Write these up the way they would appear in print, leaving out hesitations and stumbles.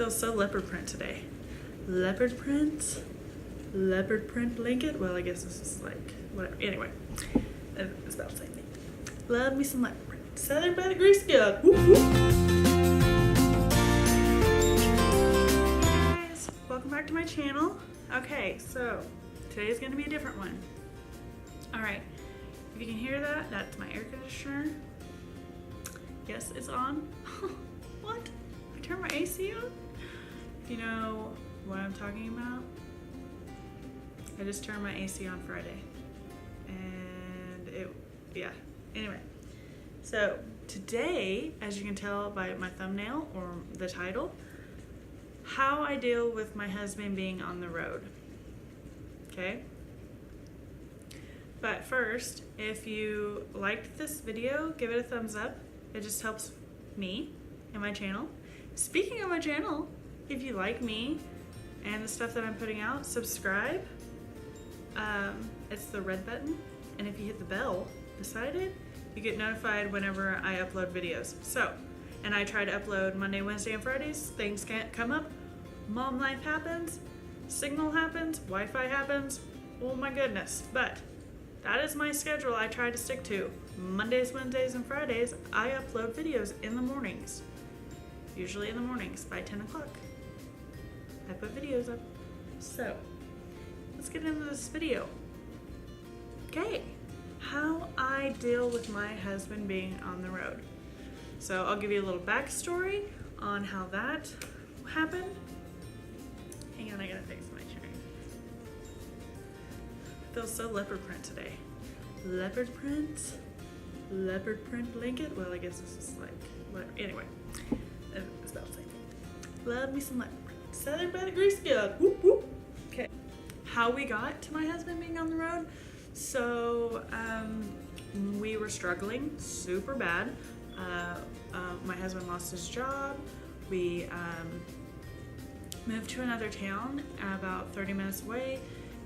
Feels so leopard print today. Leopard print blanket. Well, I guess this is like whatever. Anyway, it's about the same thing. Love me some leopard print. Southern by the Grease Guild. Whoop, whoop. Hey guys, welcome back to my channel. Okay, so today's gonna be a different one. All right, if you can hear that, that's my air conditioner. Yes, it's on. What? I turned my AC on? If you know what I'm talking about, I just turned my AC on Friday. And yeah. Anyway, so today, as you can tell by my thumbnail or the title, how I deal with my husband being on the road. Okay? But first, if you liked this video, give it a thumbs up. It just helps me and my channel. Speaking of my channel, if you like me and the stuff that I'm putting out, subscribe. It's the red button, and if you hit the bell beside it, you get notified whenever I upload videos. So, and I try to upload Monday, Wednesday, and Fridays. Things can't come up. Mom life happens. Signal happens. Wi-Fi happens. Oh my goodness. But that is my schedule I try to stick to. Mondays, Wednesdays, and Fridays, I upload videos in the mornings. Usually in the mornings by 10 o'clock. I put videos up. So, let's get into this video. Okay, how I deal with my husband being on the road. So I'll give you a little backstory on how that happened. Hang on, I gotta fix my chair. Feels so leopard print today. Leopard print blanket. Well, I guess this is like whatever. Anyway, it's about the same thing. Love me some leopard print. Southern by the Grease Guild. Whoop whoop. Okay, how we got to my husband being on the road. So we were struggling super bad. My husband lost his job. We moved to another town about 30 minutes away,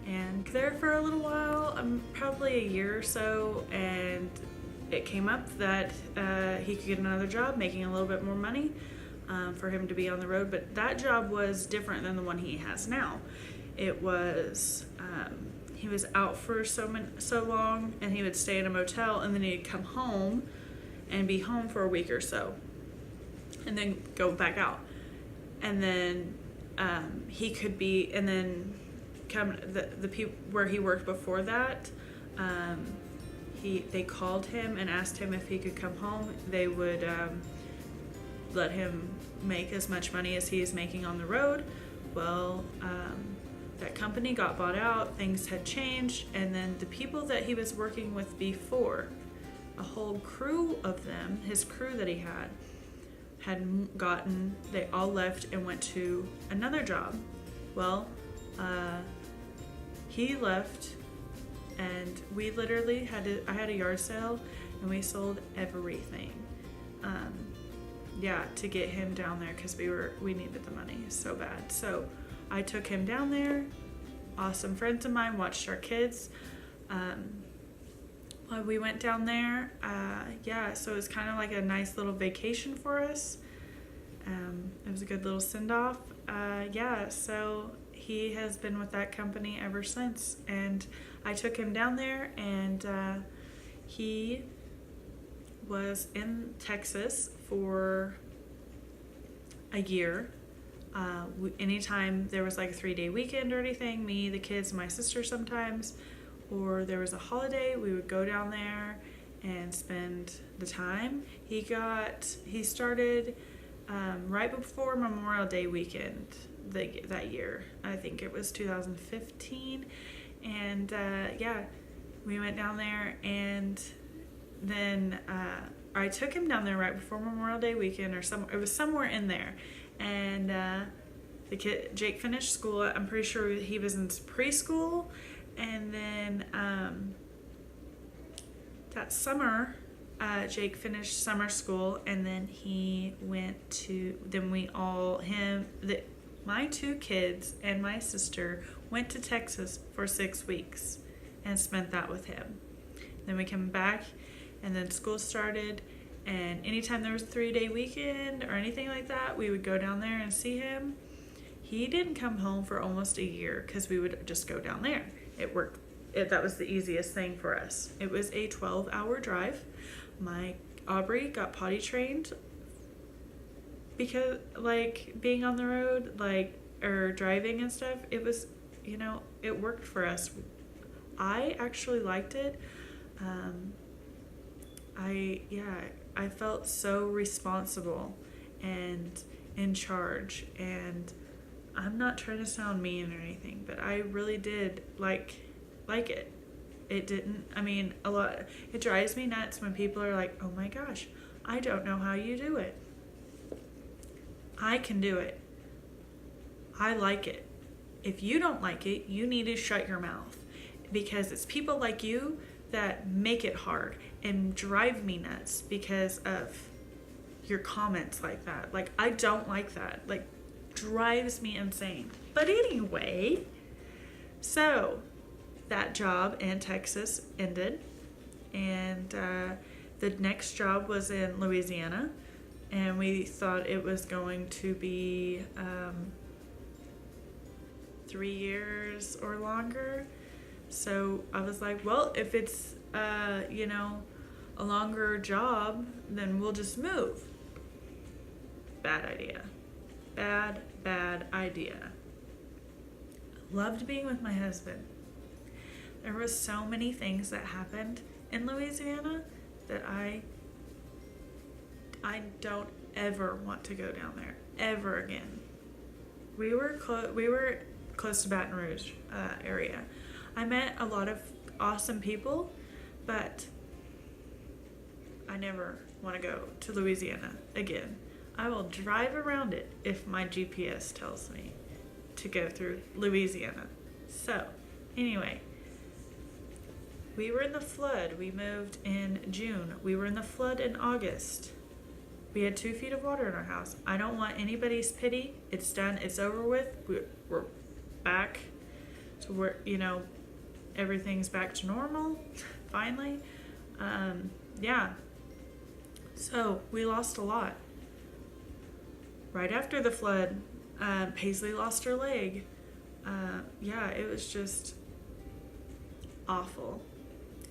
and there for a little while, probably a year or so, and it came up that he could get another job making a little bit more money for him to be on the road, but that job was different than the one he has now. It was he was out for so long, and he would stay in a motel, and then he'd come home and be home for a week or so, and then go back out, and then he could be, and then come the people where he worked before that. They called him and asked him if he could come home. They would let him make as much money as he is making on the road. Well, that company got bought out, things had changed, and then the people that he was working with before, a whole crew of them, his crew that he had gotten, they all left and went to another job. Well, he left, and we literally I had a yard sale, and we sold everything. Yeah, to get him down there, because we needed the money so bad. So I took him down there. Awesome friends of mine watched our kids while we went down there. Yeah, so it was kind of like a nice little vacation for us. It was a good little send-off. Yeah, so he has been with that company ever since, and I took him down there, and he was in Texas for a year. Anytime there was like a 3-day weekend or anything, me, the kids, my sister sometimes, or there was a holiday, we would go down there and spend the time. He started right before Memorial Day weekend that year. I think it was 2015. And yeah, we went down there, and then I took him down there right before Memorial Day weekend, or it was somewhere in there. And the kid, Jake, finished school. I'm pretty sure he was in preschool, and then that summer, Jake finished summer school, and then he went to. Then my 2 kids and my sister went to Texas for 6 weeks and spent that with him. Then we came back, and then school started, And anytime there was a 3-day weekend or anything like that, we would go down there and see him. He didn't come home for almost a year because we would just go down there. It worked. That was the easiest thing for us. It was a 12-hour drive. My Aubrey got potty trained because, like, being on the road, like, or driving and stuff, it was, it worked for us. I actually liked it. I felt so responsible and in charge, and I'm not trying to sound mean or anything, but I really did like it. It didn't, a lot, it drives me nuts when people are like, oh my gosh, I don't know how you do it. I can do it. I like it. If you don't like it, you need to shut your mouth, because it's people like you that make it hard and drive me nuts because of your comments like that. Like, I don't like that. Like, drives me insane. But anyway, so that job in Texas ended, and the next job was in Louisiana, and we thought it was going to be 3 years or longer. So I was like, well, if it's a longer job, then we'll just move. Bad idea. Bad idea. Loved being with my husband. There was so many things that happened in Louisiana that I don't ever want to go down there ever again. We were close to Baton Rouge area. I met a lot of awesome people, but I never want to go to Louisiana again. I will drive around it if my GPS tells me to go through Louisiana. So, anyway, we were in the flood. We moved in June. We were in the flood in August. We had 2 feet of water in our house. I don't want anybody's pity. It's done. It's over with. We're back to where, everything's back to normal, finally. Yeah. So, we lost a lot. Right after the flood, Paisley lost her leg. It was just awful.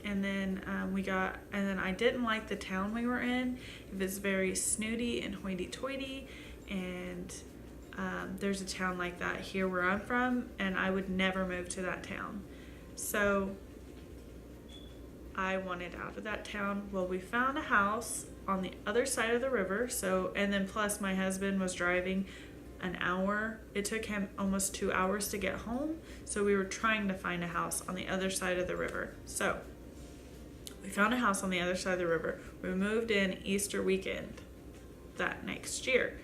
And then I didn't like the town we were in. It was very snooty and hoity-toity, and there's a town like that here where I'm from, and I would never move to that town. So I wanted out of that town. Well, we found a house on the other side of the river. And then plus my husband was driving an hour. It took him almost 2 hours to get home. So we were trying to find a house on the other side of the river. So we found a house on the other side of the river. We moved in Easter weekend that next year.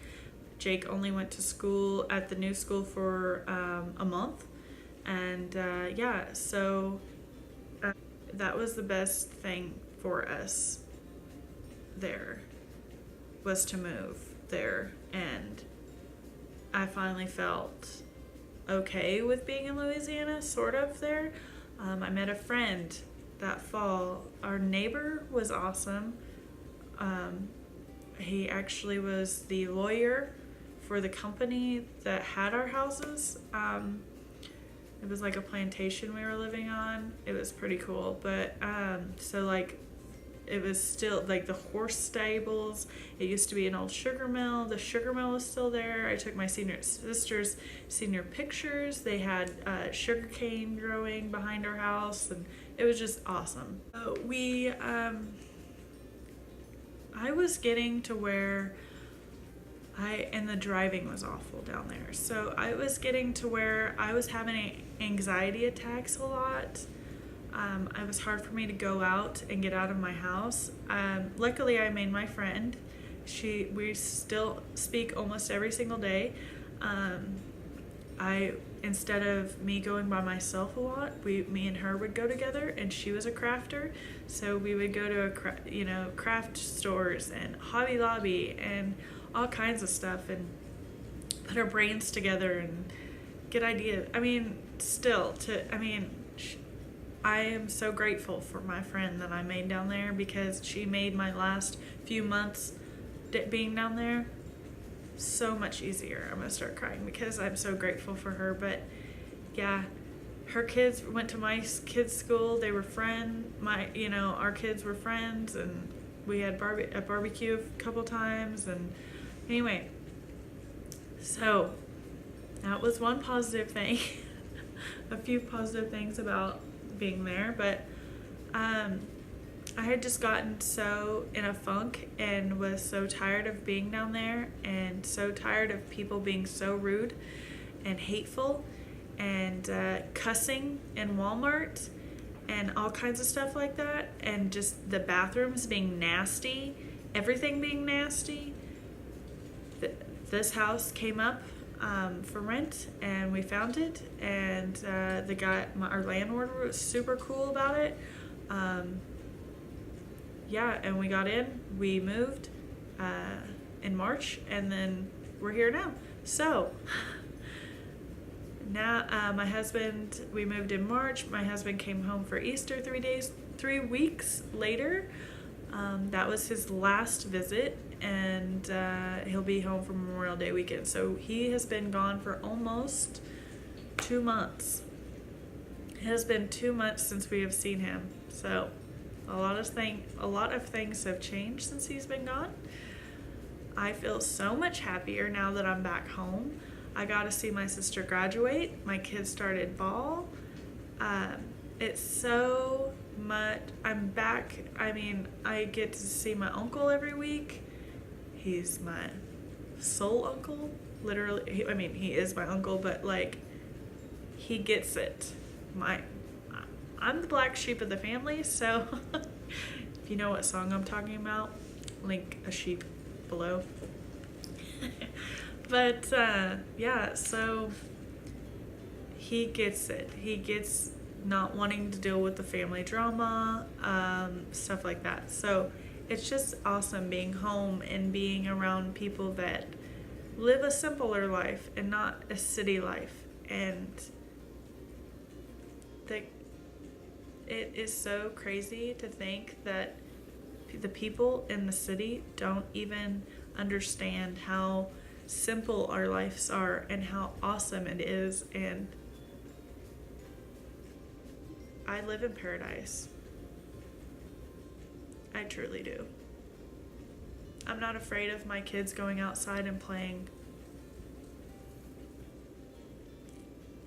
Jake only went to school at the new school for a month. And that was the best thing for us there, was to move there. And I finally felt okay with being in Louisiana, sort of there. I met a friend that fall. Our neighbor was awesome. He actually was the lawyer for the company that had our houses. It was like a plantation we were living on. It was pretty cool. But it was still like the horse stables. It used to be an old sugar mill. The sugar mill was still there. I took my sister's senior pictures. They had sugar cane growing behind our house, and it was just awesome. I was getting to where and the driving was awful down there. So I was getting to where I was having anxiety attacks a lot. It was hard for me to go out and get out of my house. Luckily, I made my friend. We still speak almost every single day. Instead of me going by myself a lot, me and her would go together, and she was a crafter, so we would go to craft stores and Hobby Lobby and all kinds of stuff, and put our brains together and get ideas. I am so grateful for my friend that I made down there, because she made my last few months being down there so much easier. I'm gonna start crying because I'm so grateful for her. But yeah, her kids went to my kids' school. They were our kids were friends, and we had a barbecue a couple times. And anyway, so that was one positive thing. A few positive things about being there, but I had just gotten so in a funk and was so tired of being down there, and so tired of people being so rude and hateful and cussing in Walmart and all kinds of stuff like that, and just the bathrooms being nasty, everything being nasty. This house came up for rent, and we found it, and the guy, our landlord, was super cool about it. And we got in, we moved in March, and then we're here now. So now we moved in March. My husband came home for Easter 3 weeks later. That was his last visit, and he'll be home for Memorial Day weekend. So he has been gone for almost 2 months. It has been 2 months since we have seen him. So a lot of things have changed since he's been gone. I feel so much happier now that I'm back home. I got to see my sister graduate. My kids started ball. It's so much. I'm back. I mean, I get to see my uncle every week. He's my soul uncle. Literally, he is my uncle, but like, he gets it. I'm the black sheep of the family, so if you know what song I'm talking about, link a sheep below. But so he gets it. He gets not wanting to deal with the family drama, stuff like that. So it's just awesome being home and being around people that live a simpler life and not a city life. And it is so crazy to think that the people in the city don't even understand how simple our lives are and how awesome it is. And I live in paradise. I truly do. I'm not afraid of my kids going outside and playing.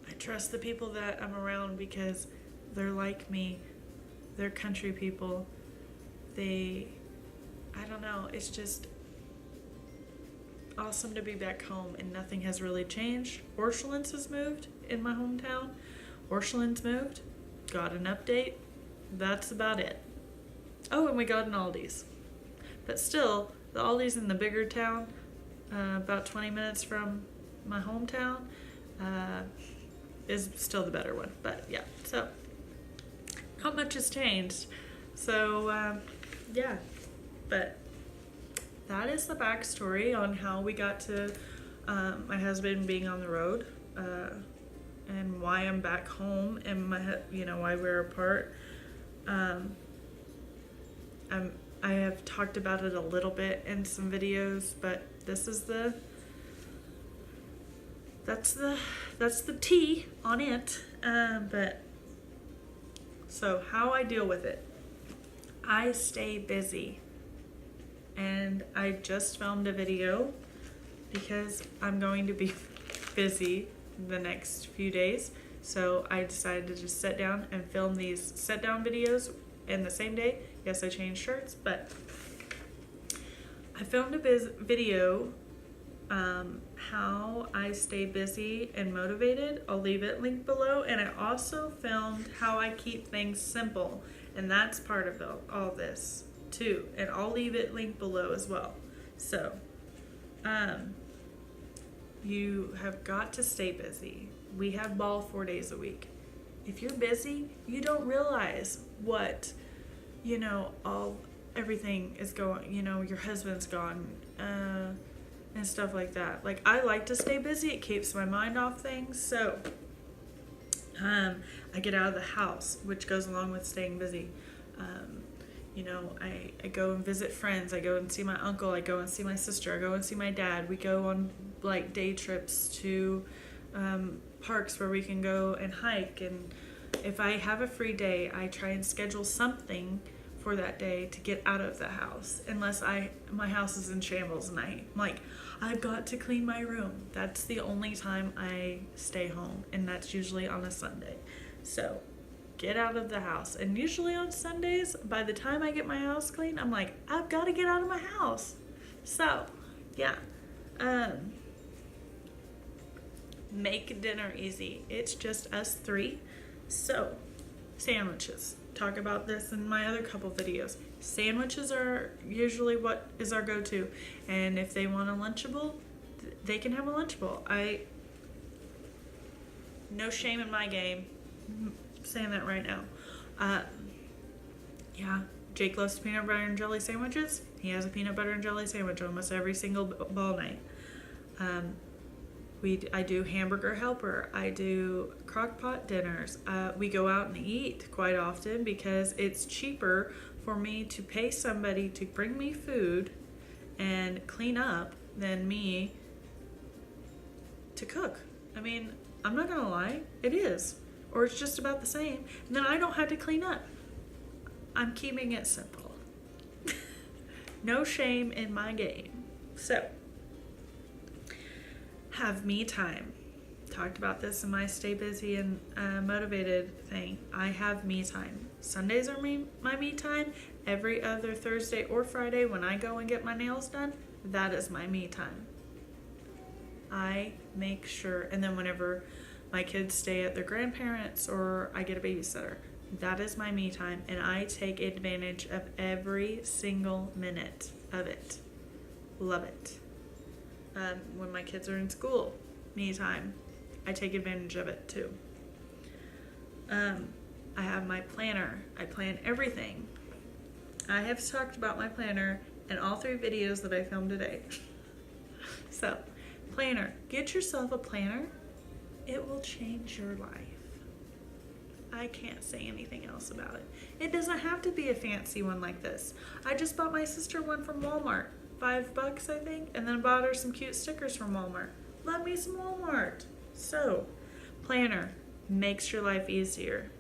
I trust the people that I'm around because they're like me. They're country people. I don't know, it's just awesome to be back home, and nothing has really changed. Orshlands has moved in my hometown. Orshlands moved. Got an update. That's about it. Oh, and we got an Aldi's. But still, the Aldi's in the bigger town, about 20 minutes from my hometown, is still the better one. But yeah, so not much has changed. So but that is the backstory on how we got to my husband being on the road, and why I'm back home, and why we're apart. I have talked about it a little bit in some videos, but this is that's the tea on it. But so how I deal with it, I stay busy. And I just filmed a video because I'm going to be busy the next few days. So I decided to just sit down and film these sit down videos in the same day. Yes, I changed shirts, but I filmed a video how I stay busy and motivated. I'll leave it linked below. And I also filmed how I keep things simple. And that's part of all this too, and I'll leave it linked below as well. So you have got to stay busy. We have ball 4 days a week. If you're busy, you don't realize what everything is going, your husband's gone, and stuff like that. Like, I like to stay busy. It keeps my mind off things. So I get out of the house, which goes along with staying busy. You know, I go and visit friends. I go and see my uncle. I go and see my sister. I go and see my dad. We go on like day trips to parks where we can go and hike. And if I have a free day, I try and schedule something for that day to get out of the house, unless my house is in shambles and I'm like, I've got to clean my room. That's the only time I stay home, and that's usually on a Sunday. So get out of the house. And usually on Sundays, by the time I get my house clean, I'm like, I've got to get out of my house. So yeah, make dinner easy. It's just us three. So sandwiches. Talk about this in my other couple videos. Sandwiches are usually what is our go-to, and if they want a Lunchable, they can have a Lunchable. No shame in my game. I'm saying that right now. Yeah, Jake loves peanut butter and jelly sandwiches. He has a peanut butter and jelly sandwich almost every single ball night. I do hamburger helper. I do crock pot dinners. We go out and eat quite often because it's cheaper for me to pay somebody to bring me food and clean up than me to cook. I mean, I'm not gonna lie, it is. Or it's just about the same. And then I don't have to clean up. I'm keeping it simple. No shame in my game. So, have me time. Talked about this in my stay busy and motivated thing. I have me time. Sundays are my me time. Every other Thursday or Friday when I go and get my nails done, that is my me time. I make sure, and then whenever my kids stay at their grandparents or I get a babysitter, that is my me time, and I take advantage of every single minute of it. Love it. When my kids are in school, me time, I take advantage of it too. I have my planner. I plan everything. I have talked about my planner in all 3 videos that I filmed today. So, planner. Get yourself a planner. It will change your life. I can't say anything else about it. It doesn't have to be a fancy one like this. I just bought my sister one from Walmart. $5, I think, and then bought her some cute stickers from Walmart. Love me some Walmart. So, planner makes your life easier.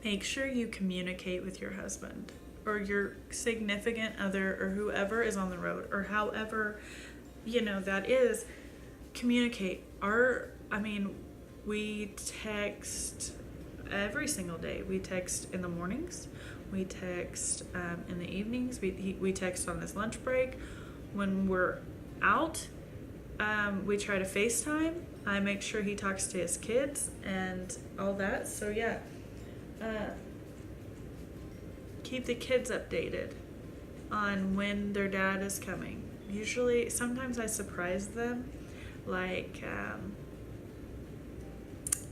Make sure you communicate with your husband or your significant other or whoever is on the road or however, that is. Communicate. We text every single day. We text in the mornings. We text in the evenings. We text on his lunch break. When we're out, we try to FaceTime. I make sure he talks to his kids and all that. So yeah, keep the kids updated on when their dad is coming. Usually, sometimes I surprise them. Like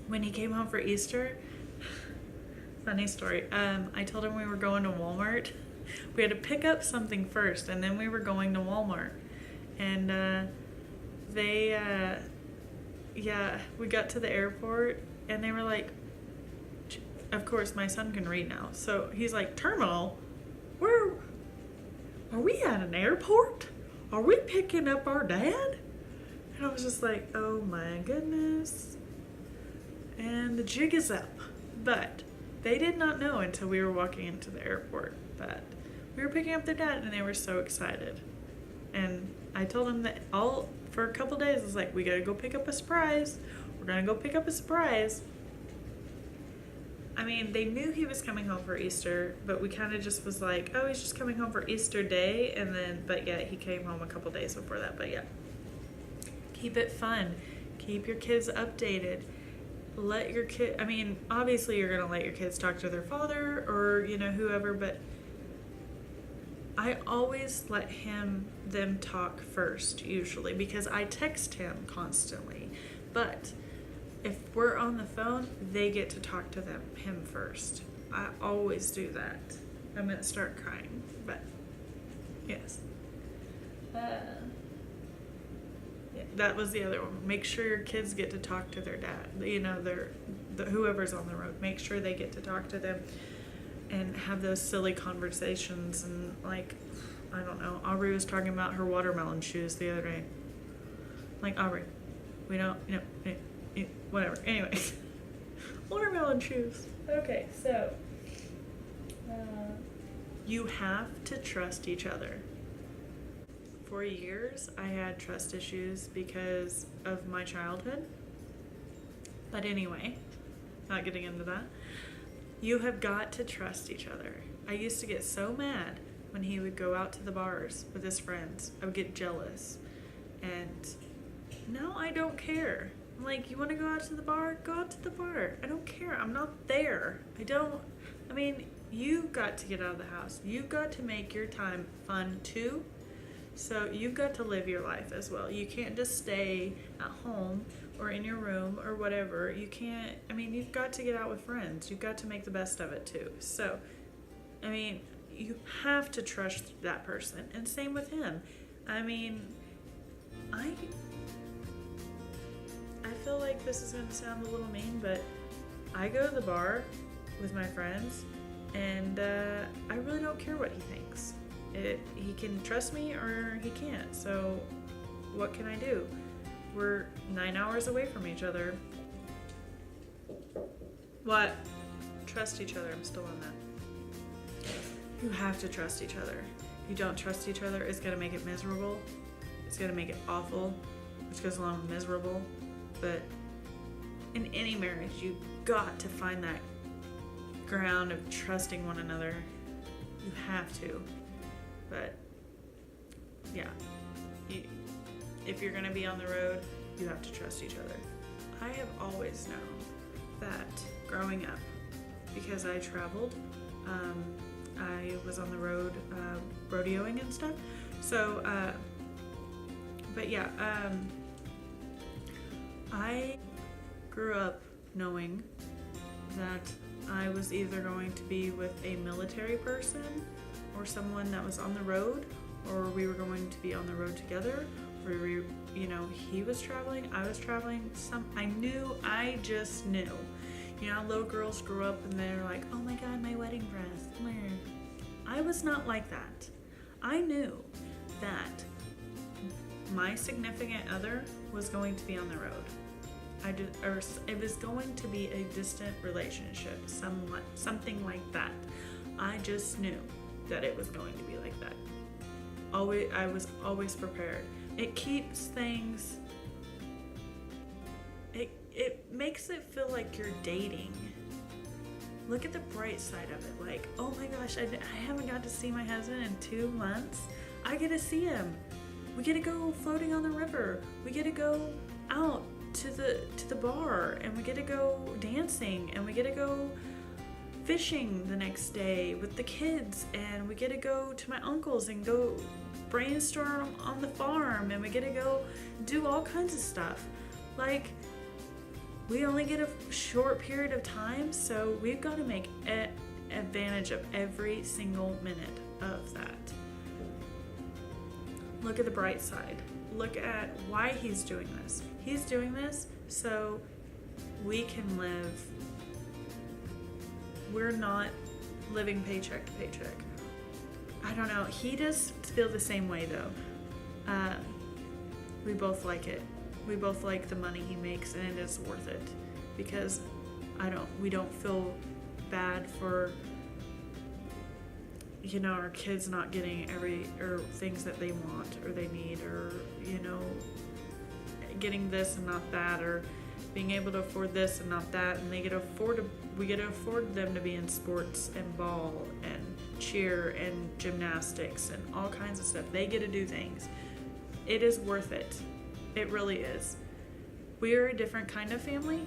when he came home for Easter. Funny story. I told him we were going to Walmart. We had to pick up something first, and then we were going to Walmart. And we got to the airport, and they were like, of course, my son can read now. So he's like, terminal? Where? Are we at an airport? Are we picking up our dad? And I was just like, oh my goodness. And the jig is up. But they did not know until we were walking into the airport that we were picking up their dad, and they were so excited. And I told them that for a couple days, I was like, we gotta go pick up a surprise. We're gonna go pick up a surprise. I mean, they knew he was coming home for Easter, but we kind of just was like, oh, he's just coming home for Easter Day. But yeah, he came home a couple days before that. But yeah, keep it fun. Keep your kids updated. Let your kid, obviously you're going to let your kids talk to their father or, whoever, but I always let them talk first, usually, because I text him constantly. But if we're on the phone, they get to talk to him first. I always do that. I'm going to start crying, but yes. That was the other one. Make sure your kids get to talk to their dad, whoever's on the road, make sure they get to talk to them and have those silly conversations. And like, I don't know, Aubrey was talking about her watermelon shoes the other day. Like, Aubrey, we don't, whatever. Anyway, watermelon shoes. Okay, so you have to trust each other. For years, I had trust issues because of my childhood. But anyway, not getting into that. You have got to trust each other. I used to get so mad when he would go out to the bars with his friends. I would get jealous. And now I don't care. I'm like, you want to go out to the bar? Go out to the bar. I don't care. I'm not there. You've got to get out of the house. You've got to make your time fun too. So you've got to live your life as well. You can't just stay at home or in your room or whatever. You can't, you've got to get out with friends. You've got to make the best of it too. So, you have to trust that person. And same with him. I feel like this is going to sound a little mean, but I go to the bar with my friends and I really don't care what he thinks. He can trust me or he can't. So what can I do? We're 9 hours away from each other. What? Trust each other. I'm still on that. You have to trust each other. If you don't trust each other, it's going to make it miserable. It's going to make it awful, which goes along with miserable. But in any marriage, you got to find that ground of trusting one another. You have to. But yeah, if you're going to be on the road, you have to trust each other. I have always known that growing up, because I traveled, I was on the road rodeoing and stuff. So, but yeah, I grew up knowing that I was either going to be with a military person or someone that was on the road, or we were going to be on the road together, or he was traveling, I was traveling. I just knew. Little girls grow up and they're like, oh my God, my wedding dress. I was not like that. I knew that my significant other was going to be on the road. It was going to be a distant relationship, something like that. I just knew that it was going to be like that. I was always prepared. It keeps things, it makes it feel like you're dating. Look at the bright side of it. Like, oh my gosh, I haven't got to see my husband in 2 months. I get to see him. We get to go floating on the river. We get to go out to the bar, and we get to go dancing, and we get to go fishing the next day with the kids, and we get to go to my uncle's and go brainstorm on the farm, and we get to go do all kinds of stuff. Like, we only get a short period of time, so we've got to make advantage of every single minute of that. Look at the bright side. Look at why he's doing this. He's doing this so we can live. We're not living paycheck to paycheck. I don't know. He does feel the same way though. We both like it. We both like the money he makes, and it is worth it, because we don't feel bad for our kids not getting things that they want or they need, or getting this and not that, or being able to afford this and not that, and we get to afford them to be in sports and ball and cheer and gymnastics and all kinds of stuff. They get to do things. It is worth it. It really is. We are a different kind of family.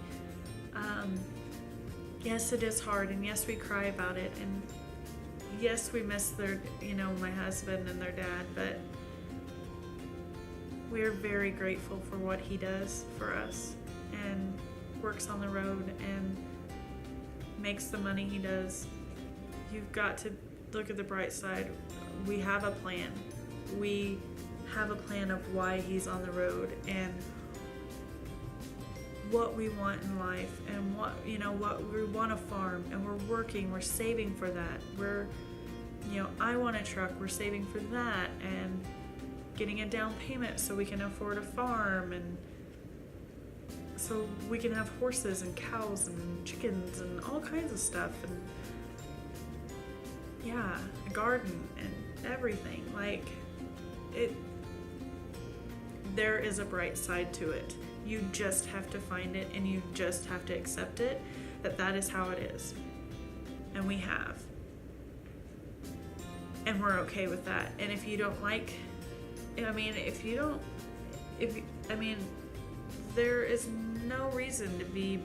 Yes, it is hard, and yes, we cry about it, and yes, we miss my husband and their dad, but we are very grateful for what he does for us, and works on the road and makes the money he does. You've got to look at the bright side. We have a plan. We have a plan of why he's on the road, and what we want in life and what we want to farm, and we're working, we're saving for that. I want a truck, we're saving for that and getting a down payment so we can afford a farm, and so we can have horses and cows and chickens and all kinds of stuff, and a garden and everything. Like, there is a bright side to it. You just have to find it, and you just have to accept it, that is how it is. And we have. And we're okay with that. And if you don't like, there is no reason to be,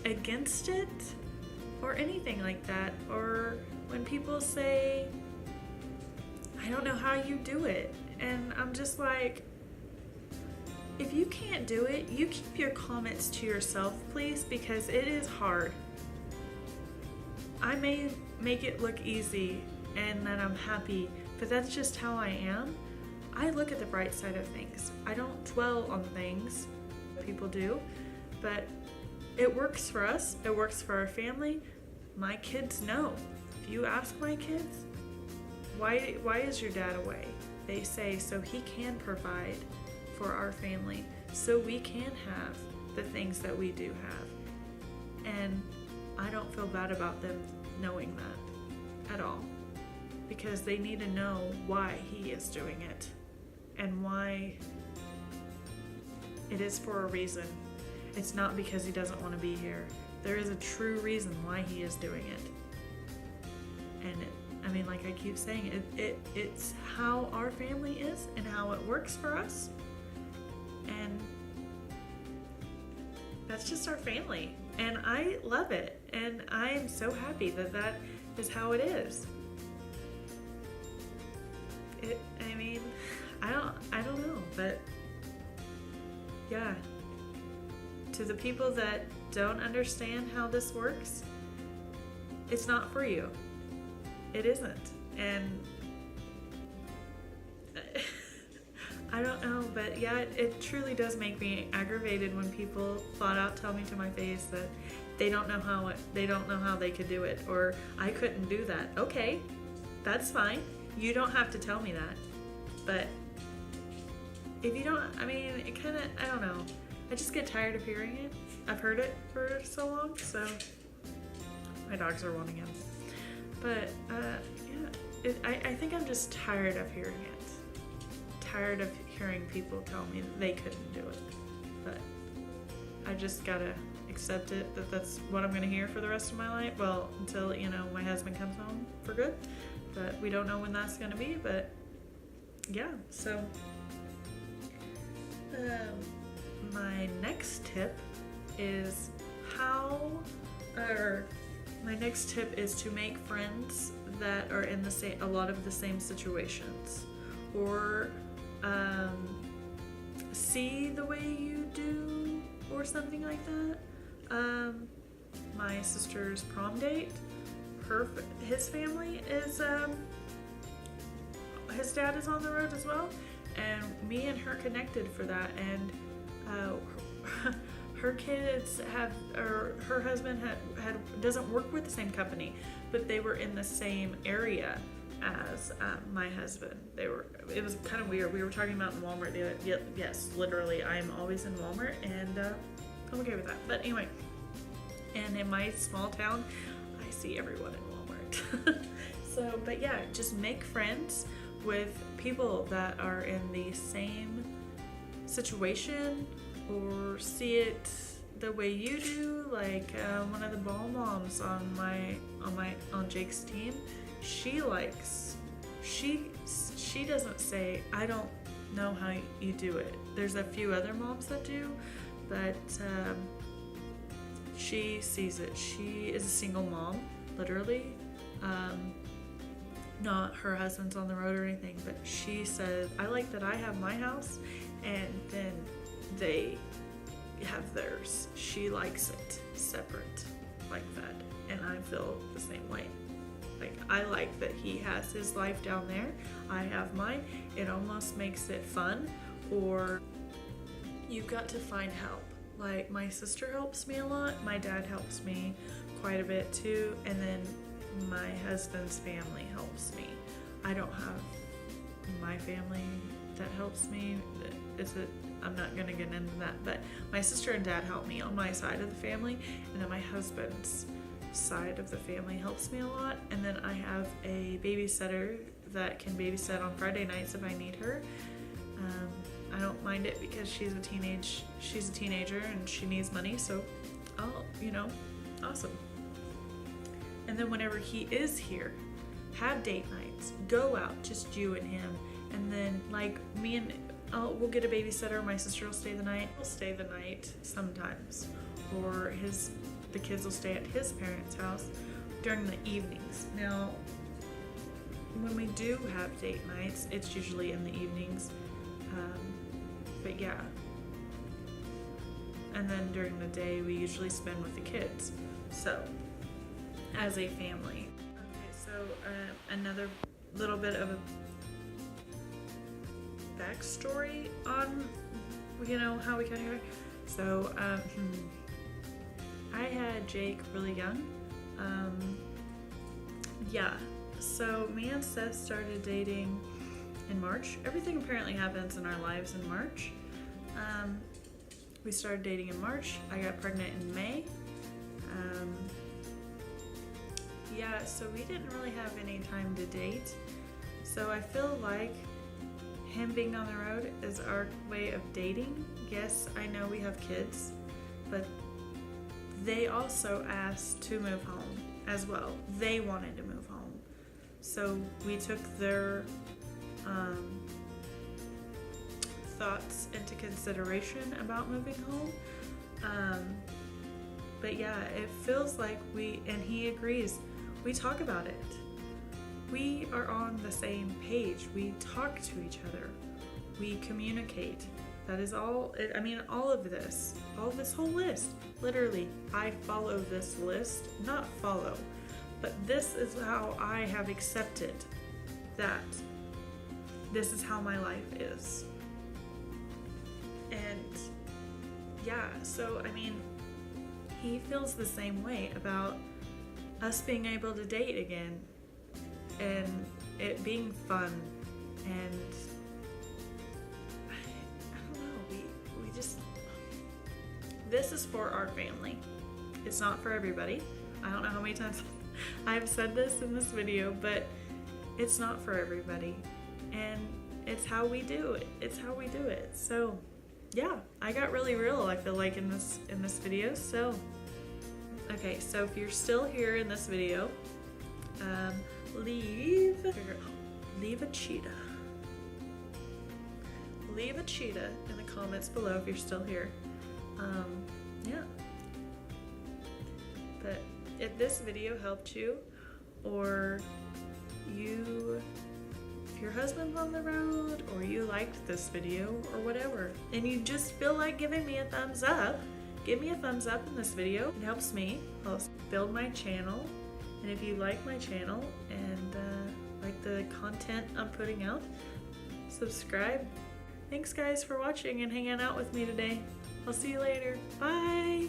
against it or anything like that. Or when people say, I don't know how you do it. And I'm just like, if you can't do it, you keep your comments to yourself, please, because it is hard. I may make it look easy and that I'm happy, but that's just how I am. I look at the bright side of things. I don't dwell on things people do, but it works for us. It works for our family. My kids know. If you ask my kids, why is your dad away? They say, so he can provide for our family, so we can have the things that we do have. And I don't feel bad about them knowing that at all, because they need to know why he is doing it and why it is for a reason. It's not because he doesn't want to be here. There is a true reason why he is doing it. And like I keep saying, it's how our family is and how it works for us. And that's just our family. And I love it. And I am so happy that is how it is. I don't know, but yeah. To the people that don't understand how this works, it's not for you. It isn't. And I don't know, but yeah, it truly does make me aggravated when people flat out tell me to my face that they don't know how they could do it, or I couldn't do that. Okay, that's fine. You don't have to tell me that. But if you don't, it kind of, I don't know. I just get tired of hearing it. I've heard it for so long, so my dogs are wanting him. But I think I'm just tired of hearing it. Tired of hearing people tell me that they couldn't do it. But I just gotta accept it, that's what I'm gonna hear for the rest of my life. Well, until, my husband comes home for good. But we don't know when that's gonna be, but yeah, so my next tip is to make friends that are in a lot of the same situations, or see the way you do, or something like that. My sister's prom date, his family is, his dad is on the road as well, and me and her connected for that, and her kids her husband doesn't work with the same company, but they were in the same area as my husband. It was kind of weird. We were talking about in Walmart. Yes, literally, I'm always in Walmart, and I'm okay with that. But anyway, and in my small town, I see everyone in Walmart. So, but yeah, just make friends with people that are in the same situation, or see it the way you do. Like one of the ball moms on Jake's team, she doesn't say, I don't know how you do it. There's a few other moms that do, but she sees it. She is a single mom, literally. Not her husband's on the road or anything, but she says, I like that I have my house and then they have theirs. She likes it separate like that, and I feel the same way. Like, I like that he has his life down there, I have mine. It almost makes it fun, or you've got to find help. Like, my sister helps me a lot, my dad helps me quite a bit too, and then my husband's family helps me. I don't have my family that helps me. I'm not gonna get into that, but my sister and dad help me on my side of the family, and then my husband's side of the family helps me a lot. And then I have a babysitter that can babysit on Friday nights if I need her. I don't mind it because she's a teenager and she needs money, so awesome. And then whenever he is here, have date nights, go out, just you and him. And then like me and we'll get a babysitter. My sister will stay the night. We'll stay the night sometimes, or the kids will stay at his parents' house during the evenings. Now, when we do have date nights, it's usually in the evenings. But yeah. And then during the day, we usually spend with the kids. So, as a family. Okay, so another little bit of a backstory on, how we got here. So, I had Jake really young. So me and Seth started dating in March. Everything apparently happens in our lives in March. We started dating in March. I got pregnant in May. So we didn't really have any time to date. So I feel like him being on the road is our way of dating. Yes, I know we have kids, but they also asked to move home as well. They wanted to move home. So we took their thoughts into consideration about moving home. But yeah, it feels like and he agrees, we talk about it. We are on the same page. We talk to each other. We communicate. That is all. All of this whole list. Literally, I follow this list. Not follow, but this is how I have accepted that this is how my life is. And yeah, so he feels the same way about us being able to date again and it being fun, and I don't know, we just, this is for our family. It's not for everybody. I don't know how many times I've said this in this video, but it's not for everybody, and it's how we do it. It's how we do it. So yeah, I got really real, I feel like, in this video. So okay, so if you're still here in this video, leave a cheetah. Leave a cheetah in the comments below if you're still here. Yeah. But if this video helped you, or if your husband's on the road, or you liked this video, or whatever, and you just feel like giving me a thumbs up, give me a thumbs up in this video. It helps me build my channel. And if you like my channel and like the content I'm putting out, subscribe. Thanks guys for watching and hanging out with me today. I'll see you later. Bye!